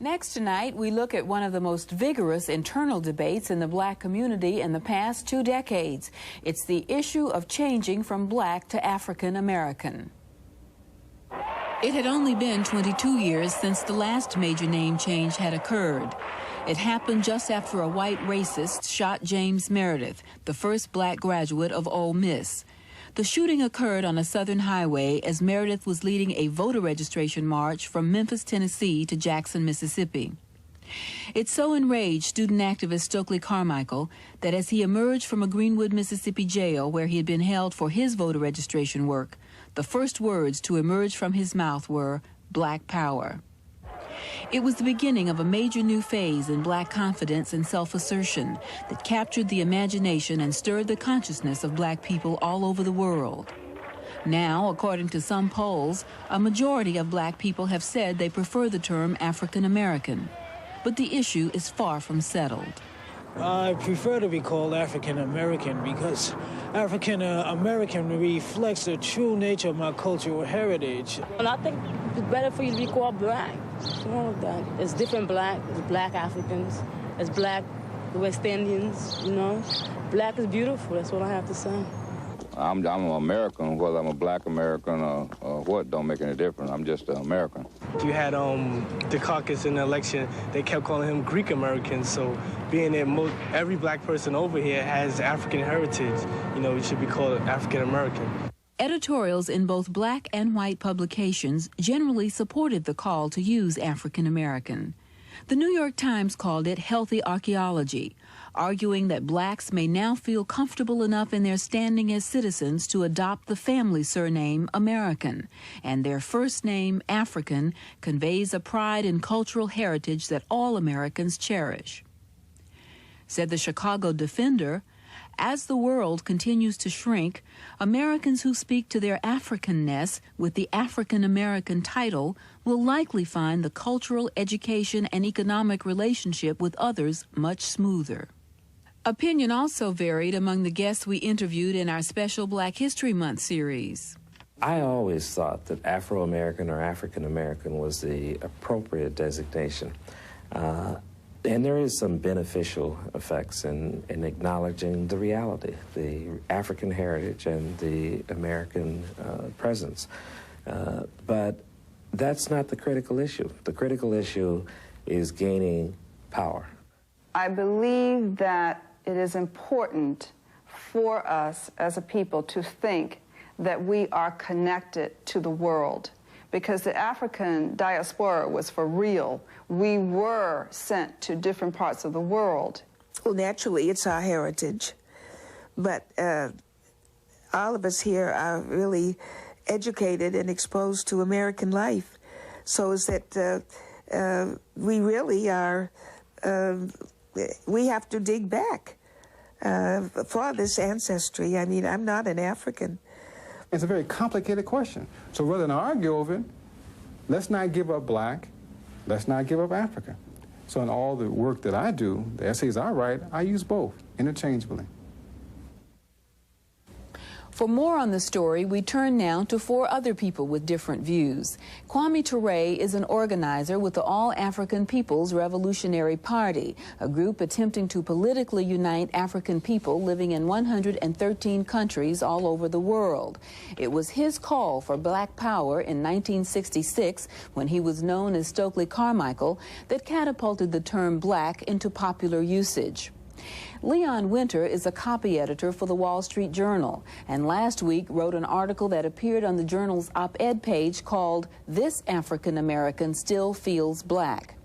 Next tonight, we look at one of the most vigorous internal debates in the black community in the past 2 decades. It's the issue of changing from black to African American. It had only been 22 years since the last major name change had occurred. It happened just after a white racist shot James Meredith, the first black graduate of Ole Miss. The shooting occurred on a southern highway as Meredith was leading a voter registration march from Memphis, Tennessee to Jackson, Mississippi. It so enraged student activist Stokely Carmichael that as he emerged from a Greenwood, Mississippi jail where he had been held for his voter registration work, the first words to emerge from his mouth were, "Black Power." It was the beginning of a major new phase in black confidence and self-assertion that captured the imagination and stirred the consciousness of black people all over the world. Now, according to some polls, a majority of black people have said they prefer the term African American. But the issue is far from settled. I prefer to be called African American because African American reflects the true nature of my cultural heritage. And I think it's better for you to be called black. What's wrong with that? It's different black. It's black Africans. It's black West Indians, you know. Black is beautiful. That's what I have to say. I'm an American, whether I'm a black American or what, don't make any difference. I'm just an American. You had the caucus in the election, they kept calling him Greek American, so being that every black person over here has African heritage, you know, we should be called African American. Editorials in both black and white publications generally supported the call to use African American. The New York Times called it healthy archaeology, arguing that blacks may now feel comfortable enough in their standing as citizens to adopt the family surname American, and their first name, African, conveys a pride in cultural heritage that all Americans cherish. Said the Chicago Defender, as the world continues to shrink, Americans who speak to their Africanness with the African American title will likely find the cultural, education, and economic relationship with others much smoother. Opinion also varied among the guests we interviewed in our special Black History Month series. I always thought that Afro-American or African-American was the appropriate designation. And there is some beneficial effects in acknowledging the reality, the African heritage and the American presence. But that's not the critical issue. The critical issue is gaining power. I believe that it is important for us as a people to think that we are connected to the world, because the African diaspora was for real. We were sent to different parts of the world. Well, naturally, it's our heritage. But all of us here are really educated and exposed to American life. So is that we really are, we have to dig back for this ancestry. I mean, I'm not an African. It's a very complicated question. So rather than argue over it, let's not give up black, let's not give up Africa. So in all the work that I do, the essays I write, I use both interchangeably. For more on the story, we turn now to 4 other people with different views. Kwame Ture is an organizer with the All African People's Revolutionary Party, a group attempting to politically unite African people living in 113 countries all over the world. It was his call for black power in 1966, when he was known as Stokely Carmichael, that catapulted the term black into popular usage. Leon Winter is a copy editor for the Wall Street Journal, and last week wrote an article that appeared on the journal's op-ed page called "This African American Still Feels Black."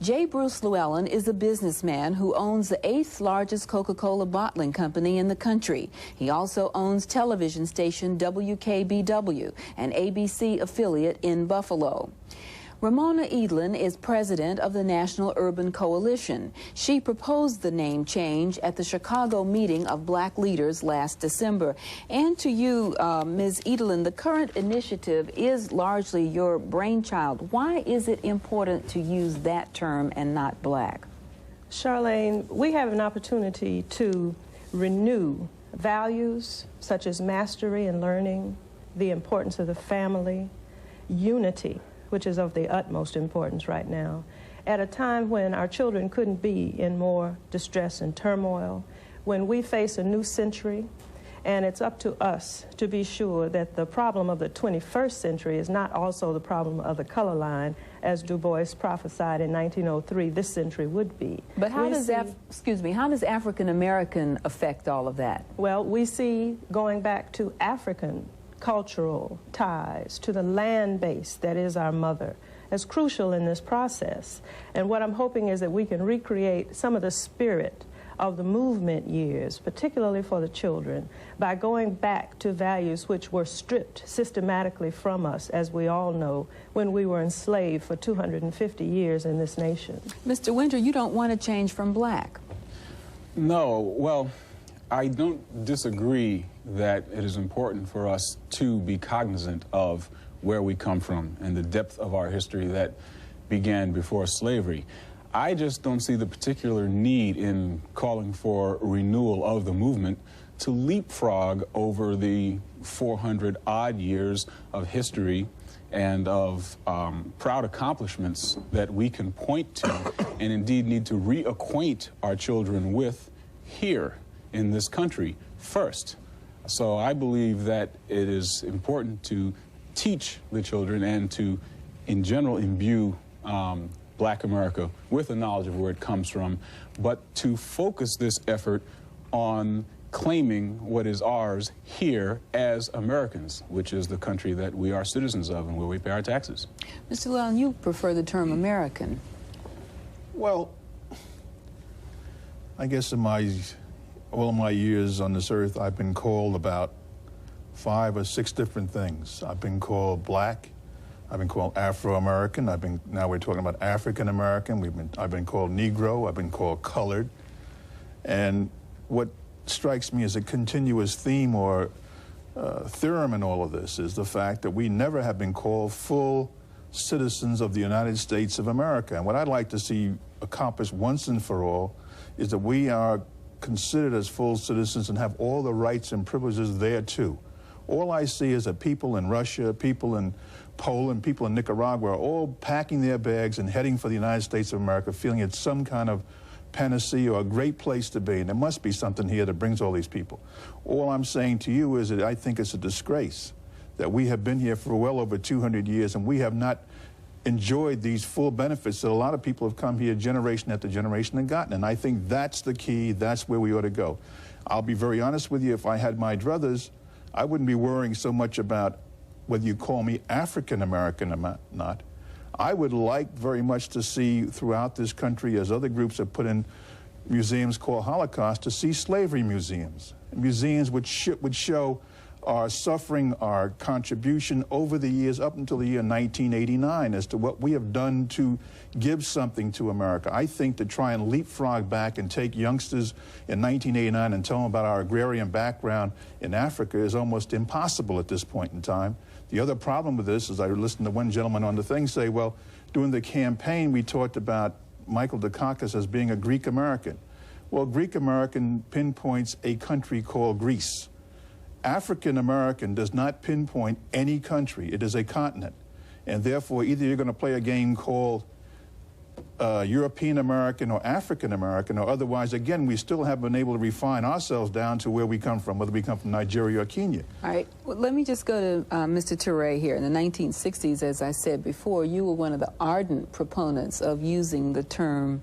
J. Bruce Llewellyn is a businessman who owns the 8th largest Coca-Cola bottling company in the country. He also owns television station WKBW, an ABC affiliate in Buffalo. Ramon Edelin is president of the National Urban Coalition. She proposed the name change at the Chicago meeting of black leaders last December. And to you, Ms. Edelin, the current initiative is largely your brainchild. Why is it important to use that term and not black? Charlene, we have an opportunity to renew values such as mastery and learning, the importance of the family, unity, which is of the utmost importance right now, at a time when our children couldn't be in more distress and turmoil, when we face a new century, and it's up to us to be sure that the problem of the 21st century is not also the problem of the color line, as Du Bois prophesied in 1903 this century would be. But how does how does African American affect all of that? Well, we see, going back to African cultural ties to the land base that is our mother as crucial in this process. And what I'm hoping is that we can recreate some of the spirit of the movement years, particularly for the children, by going back to values which were stripped systematically from us, as we all know, when we were enslaved for 250 years in this nation. Mr. Winter, you don't want to change from black. No, well, I don't disagree that it is important for us to be cognizant of where we come from and the depth of our history that began before slavery. I just don't see the particular need in calling for renewal of the movement to leapfrog over the 400-odd years of history and of proud accomplishments that we can point to and indeed need to reacquaint our children with here in this country first. So I believe that it is important to teach the children and to, in general, imbue Black America with a knowledge of where it comes from, but to focus this effort on claiming what is ours here as Americans, which is the country that we are citizens of and where we pay our taxes. Mr. Llewellyn, you prefer the term American. Well, I guess in all of my years on this earth, I've been called about 5 or 6 different things. I've been called black. I've been called Afro-American. Now we're talking about African-American. I've been called Negro. I've been called colored. And what strikes me as a continuous theme or theorem in all of this is the fact that we never have been called full citizens of the United States of America. And what I'd like to see accomplished once and for all is that we are considered as full citizens and have all the rights and privileges there too. All I see is that people in Russia, people in Poland, people in Nicaragua are all packing their bags and heading for the United States of America, feeling it's some kind of panacea or a great place to be. And there must be something here that brings all these people. All I'm saying to you is that I think it's a disgrace that we have been here for well over 200 years and we have not enjoyed these full benefits that a lot of people have come here generation after generation and gotten. And I think that's the key. That's where we ought to go. I'll be very honest with you. If I had my druthers, I wouldn't be worrying so much about whether you call me African American or not. I would like very much to see throughout this country, as other groups have put in museums called Holocaust, to see slavery museums. Museums which would show our suffering, our contribution over the years up until the year 1989 as to what we have done to give something to America. I think to try and leapfrog back and take youngsters in 1989 and tell them about our agrarian background in Africa is almost impossible at this point in time. The other problem with this is I listened to one gentleman on the thing say, well, during the campaign we talked about Michael Dukakis as being a Greek American. Well, Greek American pinpoints a country called Greece. African American does not pinpoint any country. It is a continent. And therefore, either you're going to play a game called European American or African American, or otherwise, again, we still haven't been able to refine ourselves down to where we come from, whether we come from Nigeria or Kenya. All right. Well, let me just go to Mr. Ture here. In the 1960s, as I said before, you were one of the ardent proponents of using the term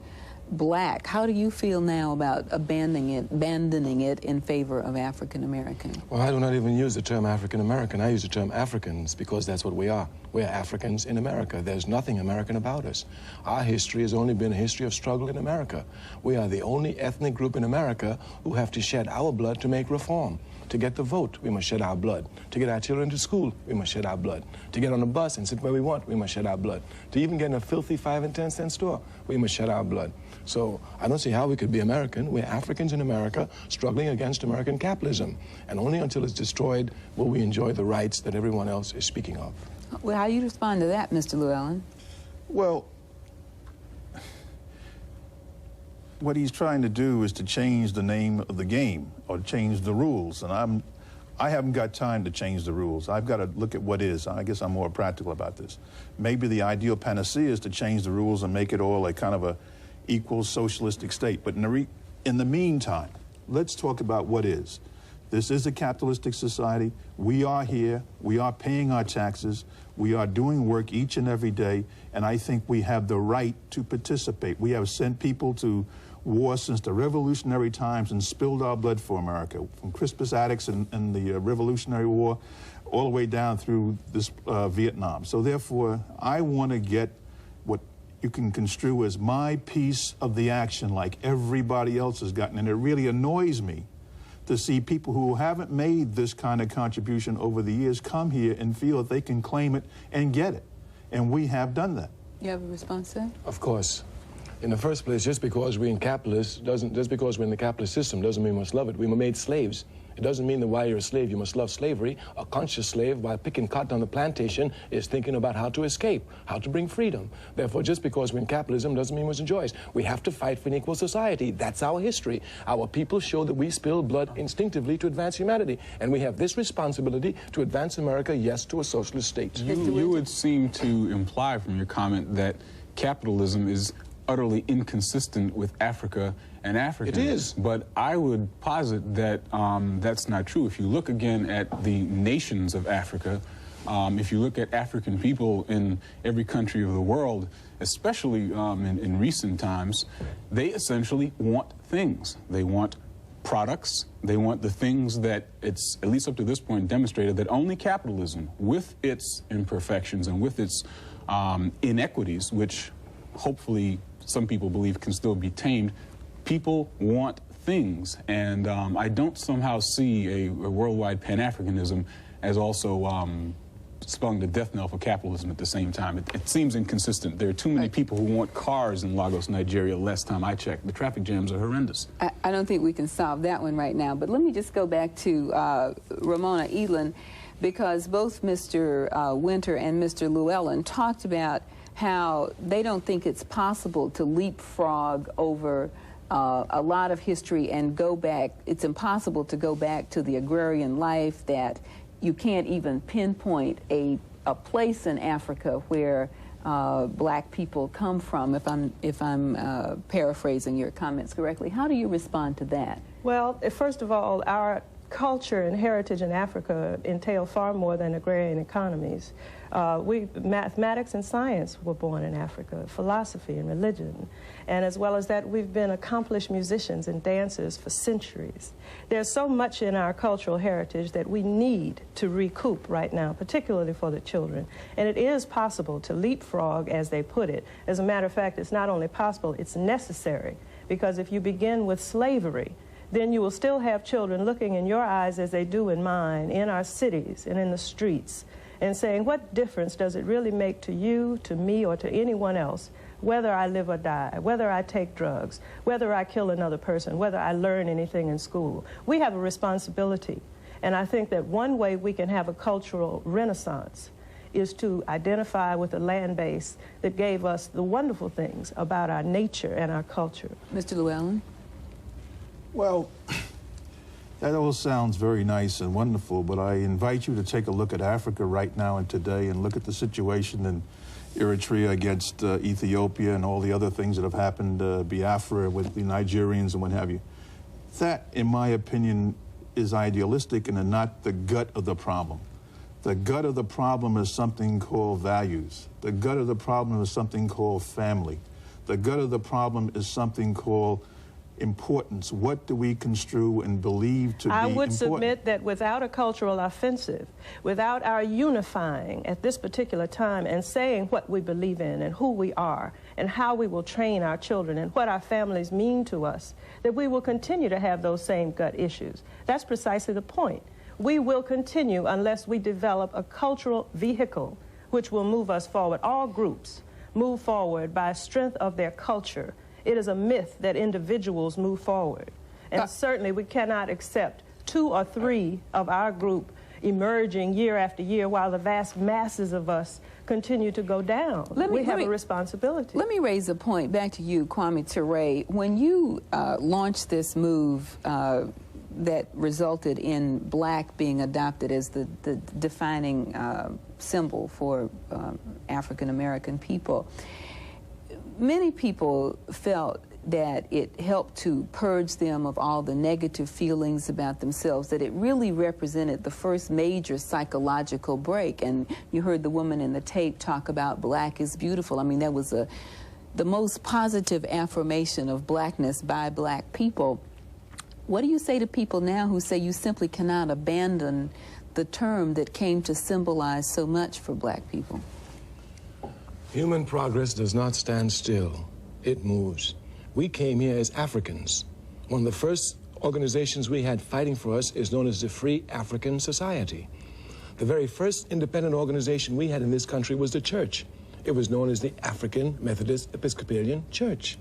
black. How do you feel now about abandoning it in favor of African American? Well, I do not even use the term African American. I use the term Africans because that's what we are. We're Africans in America. There's nothing American about us. Our history has only been a history of struggle in America. We are the only ethnic group in America who have to shed our blood to make reform. To get the vote, we must shed our blood. To get our children to school, we must shed our blood. To get on a bus and sit where we want, we must shed our blood. To even get in a filthy 5 and 10 cent store, we must shed our blood. So I don't see how we could be American. We're Africans in America struggling against American capitalism. And only until it's destroyed will we enjoy the rights that everyone else is speaking of. Well, how do you respond to that, Mr. Llewellyn? Well, what he's trying to do is to change the name of the game or change the rules, and I haven't got time to change the rules. I've got to look at what is. I guess I'm more practical about this. Maybe the ideal panacea is to change the rules and make it all a kind of a equal socialistic state. But in the meantime, let's talk about what is. This is a capitalistic society. We are here. We are paying our taxes. We are doing work each and every day, and I think we have the right to participate. We have sent people to war since the revolutionary times and spilled our blood for America, from Crispus Attucks and the Revolutionary War all the way down through this Vietnam. So therefore, I want to get what you can construe as my piece of the action like everybody else has gotten, and it really annoys me to see people who haven't made this kind of contribution over the years come here and feel that they can claim it and get it. And we have done that. You have a response to that? Of course. In the first place, just because we're in just because we're in the capitalist system doesn't mean we must love it. We were made slaves. It doesn't mean that while you're a slave, you must love slavery. A conscious slave, while picking cotton on the plantation, is thinking about how to escape, how to bring freedom. Therefore, just because we're in capitalism doesn't mean we must enjoy it. We have to fight for an equal society. That's our history. Our people show that we spill blood instinctively to advance humanity. And we have this responsibility to advance America, yes, to a socialist state. You would seem to imply from your comment that capitalism is utterly inconsistent with Africa and Africans. It is. But I would posit that that's not true. If you look again at the nations of Africa, if you look at African people in every country of the world, especially in recent times, they essentially want things. They want products. They want the things that it's, at least up to this point, demonstrated that only capitalism, with its imperfections and with its inequities, which hopefully some people believe can still be tamed, people want things. And I don't somehow see a worldwide Pan-Africanism as also spelling the death knell for capitalism at the same time. It seems inconsistent. There are too many people who want cars in Lagos, Nigeria. Last time I checked, the traffic jams are horrendous. I don't think we can solve that one right now, but let me just go back to Ramon Edelin, because both Mr. Winter and Mr. Llewellyn talked about how they don't think it's possible to leapfrog over a lot of history and go back. It's impossible to go back to the agrarian life, that you can't even pinpoint a place in Africa where black people come from, if I'm paraphrasing your comments correctly. How do you respond to that? Well, first of all, our culture and heritage in Africa entail far more than agrarian economies. Mathematics and science were born in Africa, philosophy and religion, and as well as that, we've been accomplished musicians and dancers for centuries. There's so much in our cultural heritage that we need to recoup right now, particularly for the children. And it is possible to leapfrog, as they put it. As a matter of fact, it's not only possible, it's necessary, because if you begin with slavery, then you will still have children looking in your eyes as they do in mine, in our cities and in the streets, and saying, what difference does it really make to you, to me, or to anyone else, whether I live or die, whether I take drugs, whether I kill another person, whether I learn anything in school? We have a responsibility, and I think that one way we can have a cultural renaissance is to identify with a land base that gave us the wonderful things about our nature and our culture. Mr. Llewellyn? Well, that all sounds very nice and wonderful, but I invite you to take a look at Africa right now and today and look at the situation in Eritrea against Ethiopia and all the other things that have happened, Biafra with the Nigerians and what have you. That, in my opinion, is idealistic and not the gut of the problem. The gut of the problem is something called values. The gut of the problem is something called family. The gut of the problem is something called importance? What do we construe and believe to be important? I would submit that without a cultural offensive, without our unifying at this particular time and saying what we believe in and who we are and how we will train our children and what our families mean to us, that we will continue to have those same gut issues. That's precisely the point. We will continue unless we develop a cultural vehicle which will move us forward. All groups move forward by strength of their culture. It is a myth that individuals move forward. And certainly we cannot accept 2 or 3 of our group emerging year after year while the vast masses of us continue to go down. We have a responsibility. Let me raise a point back to you, Kwame Ture. When you launched this move that resulted in black being adopted as the defining symbol for African American people, many people felt that it helped to purge them of all the negative feelings about themselves, that it really represented the first major psychological break. And you heard the woman in the tape talk about black is beautiful. I mean, that was the most positive affirmation of blackness by black people. What do you say to people now who say you simply cannot abandon the term that came to symbolize so much for black people? Human progress does not stand still. It moves. We came here as Africans. One of the first organizations we had fighting for us is known as the Free African Society. The very first independent organization we had in this country was the church. It was known as the African Methodist Episcopalian Church.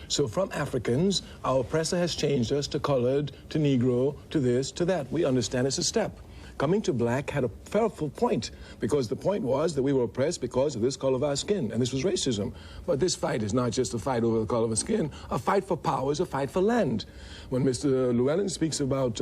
So from Africans, our oppressor has changed us to colored, to Negro, to this, to that. We understand it's a step. Coming to black had a powerful point, because the point was that we were oppressed because of this color of our skin, and this was racism. But this fight is not just a fight over the color of our skin. A fight for power is a fight for land. When Mr. Llewellyn speaks about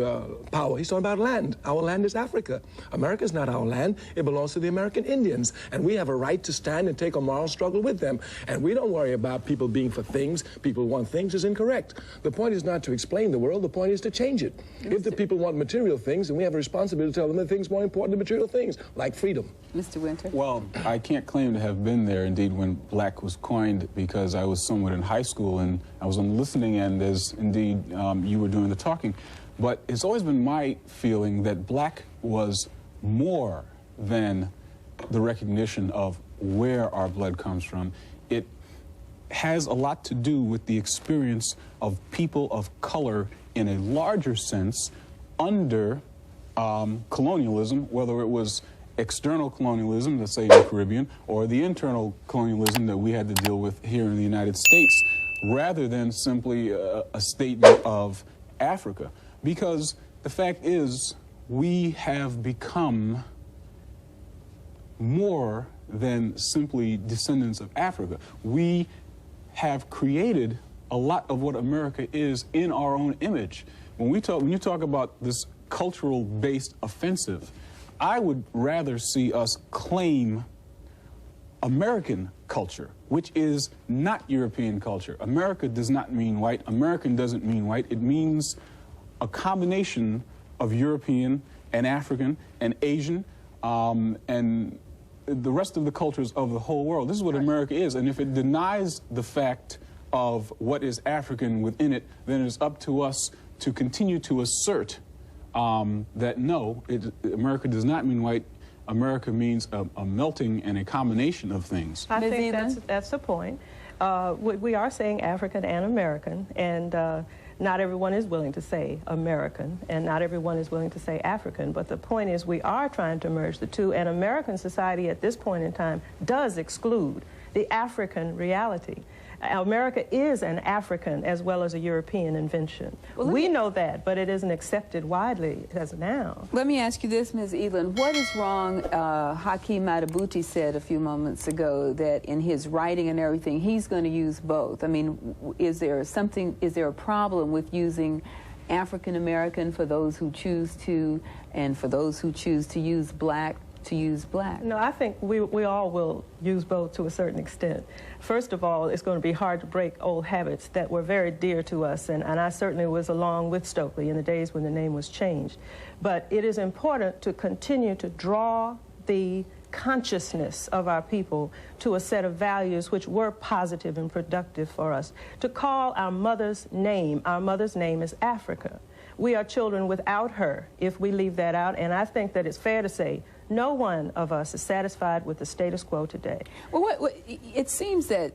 power, he's talking about land. Our land is Africa. America is not our land. It belongs to the American Indians, and we have a right to stand and take a moral struggle with them. And we don't worry about people being for things. People want things is incorrect. The point is not to explain the world. The point is to change it. If the people want material things, then we have a responsibility to tell them that things more important than material things, like freedom. Mr. Winter? Well, I can't claim to have been there, indeed, when black was coined, because I was somewhat in high school and I was on the listening end as, indeed, you were doing the talking. But it's always been my feeling that black was more than the recognition of where our blood comes from. It has a lot to do with the experience of people of color in a larger sense under colonialism, whether it was external colonialism, let's say in the Caribbean, or the internal colonialism that we had to deal with here in the United States, rather than simply a statement of Africa. Because the fact is, we have become more than simply descendants of Africa. We have created a lot of what America is in our own image. When you talk about this cultural-based offensive, I would rather see us claim American culture, which is not European culture. America does not mean white. American doesn't mean white. It means a combination of European and African and Asian and the rest of the cultures of the whole world. This is what America is. And if it denies the fact of what is African within it, then it is up to us to continue to assert that no, America does not mean white. America means a melting and a combination of things. I think that's the point. We are saying African and American, and not everyone is willing to say American, and not everyone is willing to say African, but the point is we are trying to merge the two, and American society at this point in time does exclude the African reality. America is an African as well as a European invention. Well, we know that, but it isn't accepted widely as now. Let me ask you this, Ms. Edelin. What is wrong? Hakeem Madabuti said a few moments ago that in his writing and everything, he's going to use both. I mean, is there a problem with using African American for those who choose to, and for those who choose to use black? No, I think we all will use both to a certain extent. First of all, it's going to be hard to break old habits that were very dear to us, and I certainly was along with Stokely in the days when the name was changed. But it is important to continue to draw the consciousness of our people to a set of values which were positive and productive for us. To call our mother's name is Africa. We are children without her if we leave that out, and I think that it's fair to say no one of us is satisfied with the status quo today. Well, it seems that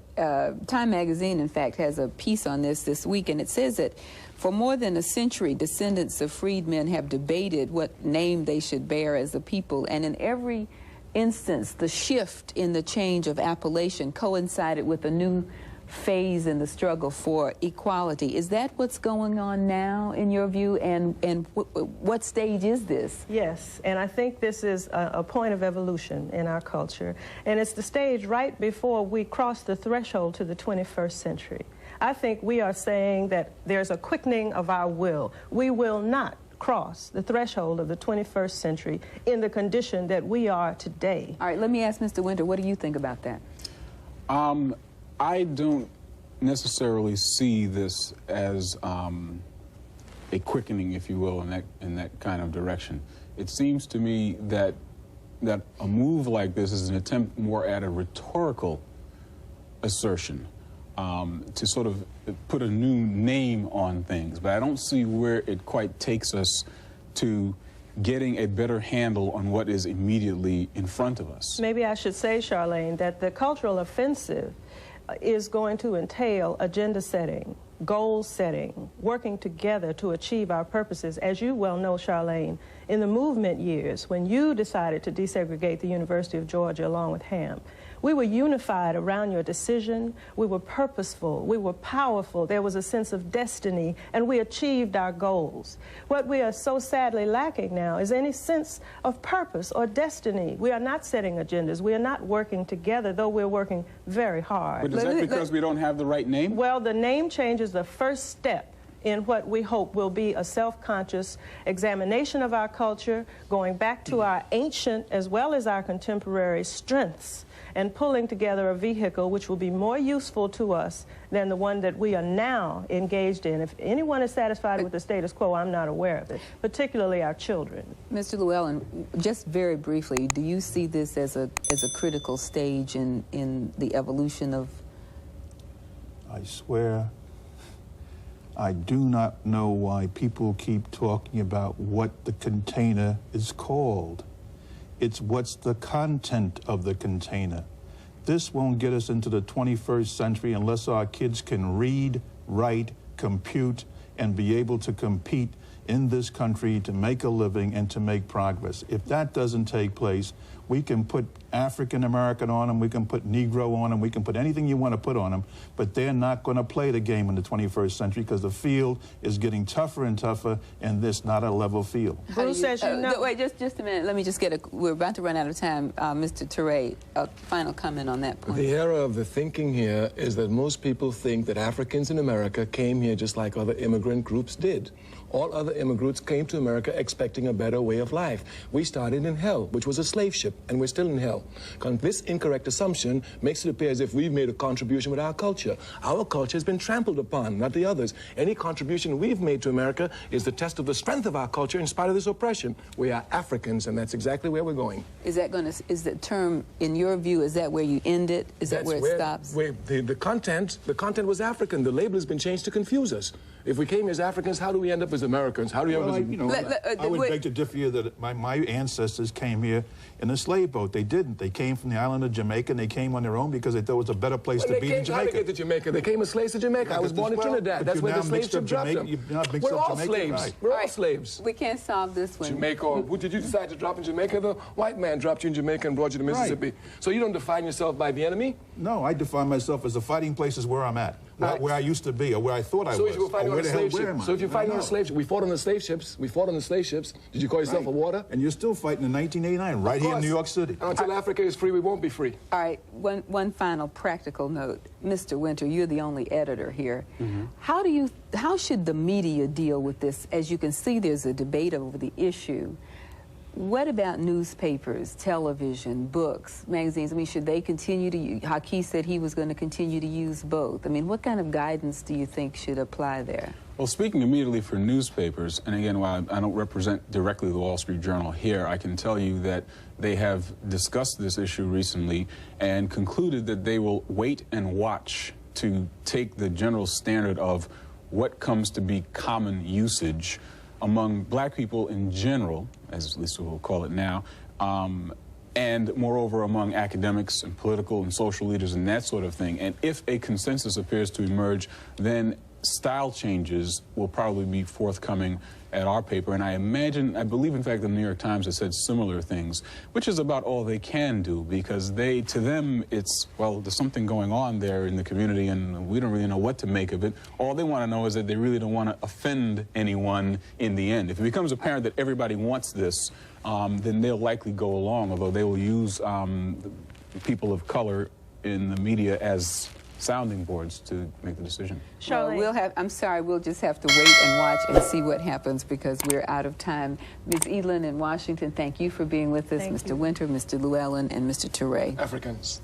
Time magazine, in fact, has a piece on this week, and it says that for more than a century, descendants of freedmen have debated what name they should bear as a people, and in every instance, the shift in the change of appellation coincided with a new phase in the struggle for equality. Is that what's going on now, in your view, and what stage is this? Yes, and I think this is a point of evolution in our culture, and it's the stage right before we cross the threshold to the 21st century. I think we are saying that there's a quickening of our will. We will not cross the threshold of the 21st century in the condition that we are today. All right, let me ask Mr. Winter, what do you think about that? I don't necessarily see this as a quickening, if you will, in that kind of direction. It seems to me that a move like this is an attempt more at a rhetorical assertion to sort of put a new name on things. But I don't see where it quite takes us to getting a better handle on what is immediately in front of us. Maybe I should say, Charlene, that the cultural offensive is going to entail agenda setting, goal setting, working together to achieve our purposes. As you well know, Charlene, in the movement years, when you decided to desegregate the University of Georgia along with Ham, we were unified around your decision. We were purposeful. We were powerful. There was a sense of destiny, and we achieved our goals. What we are so sadly lacking now is any sense of purpose or destiny. We are not setting agendas. We are not working together, though we're working very hard. But is that because we don't have the right name? Well, the name change is the first step in what we hope will be a self-conscious examination of our culture, going back to our ancient as well as our contemporary strengths, and pulling together a vehicle which will be more useful to us than the one that we are now engaged in. If anyone is satisfied with the status quo, I'm not aware of it, particularly our children. Mr. Llewellyn, just very briefly, do you see this as a critical stage in the evolution of... I swear, I do not know why people keep talking about what the container is called. It's what's the content of the container. This won't get us into the 21st century unless our kids can read, write, compute, and be able to compete in this country to make a living and to make progress. If that doesn't take place, we can put African American on them, we can put Negro on them, we can put anything you want to put on them, but they're not going to play the game in the 21st century because the field is getting tougher and tougher, and this not a level field. Bruce says you know... Wait, just a minute. Let me just get we're about to run out of time. Mr. Ture, a final comment on that point. The error of the thinking here is that most people think that Africans in America came here just like other immigrant groups did. All other immigrants came to America expecting a better way of life. We started in hell, which was a slave ship, and we're still in hell. This incorrect assumption makes it appear as if we've made a contribution with our culture. Our culture has been trampled upon, not the others. Any contribution we've made to America is the test of the strength of our culture in spite of this oppression. We are Africans, and that's exactly where we're going. Is the term, in your view, is that where you end it? Is that where it stops? The content was African. The label has been changed to confuse us. If we came as Africans, how do we end up as Americans? How do we end up as... I would beg to differ here that my ancestors came here in a slave boat. They didn't. They came from the island of Jamaica, and they came on their own because they thought it was a better place to be in Jamaica. How did they get to Jamaica? They came as slaves to Jamaica. I was born in Trinidad. That's where the slave ship dropped them. We're all slaves. Right. We're all slaves. We can't solve this one. Jamaica, or who did you decide to drop in Jamaica? The white man dropped you in Jamaica and brought you to Mississippi. Right. So you don't define yourself by the enemy? No, I define myself as the fighting places where I'm at. Where I used to be, or where I thought I was. So if you were fighting on a slave ship, so if you're fighting on a slave ship, we fought on the slave ships. We fought on the slave ships. Did you call yourself a warder? And you're still fighting in 1989, right here in New York City. And until Africa is free, we won't be free. All right, one final practical note. Mr. Winter, you're the only editor here. Mm-hmm. How should the media deal with this? As you can see, there's a debate over the issue. What about newspapers, television, books, magazines? I mean, should they continue to use... Haki said he was going to continue to use both. I mean, what kind of guidance do you think should apply there? Well, speaking immediately for newspapers, and again, while I don't represent directly the Wall Street Journal here, I can tell you that they have discussed this issue recently and concluded that they will wait and watch to take the general standard of what comes to be common usage among black people in general, as at least we'll call it now, and moreover among academics and political and social leaders and that sort of thing. And if a consensus appears to emerge, then style changes will probably be forthcoming at our paper. And I believe in fact the New York Times has said similar things, which is about all they can do, because to them it's, well, there's something going on there in the community and we don't really know what to make of it. All they want to know is that they really don't want to offend anyone in the end. If it becomes apparent that everybody wants this, then they'll likely go along, although they will use people of color in the media as sounding boards to make the decision. Well, I'm sorry, we'll just have to wait and watch and see what happens because we're out of time. Ms. Edelin in Washington, thank you for being with us. Mr. Winter, Mr. Llewellyn, and Mr. Ture. Africans.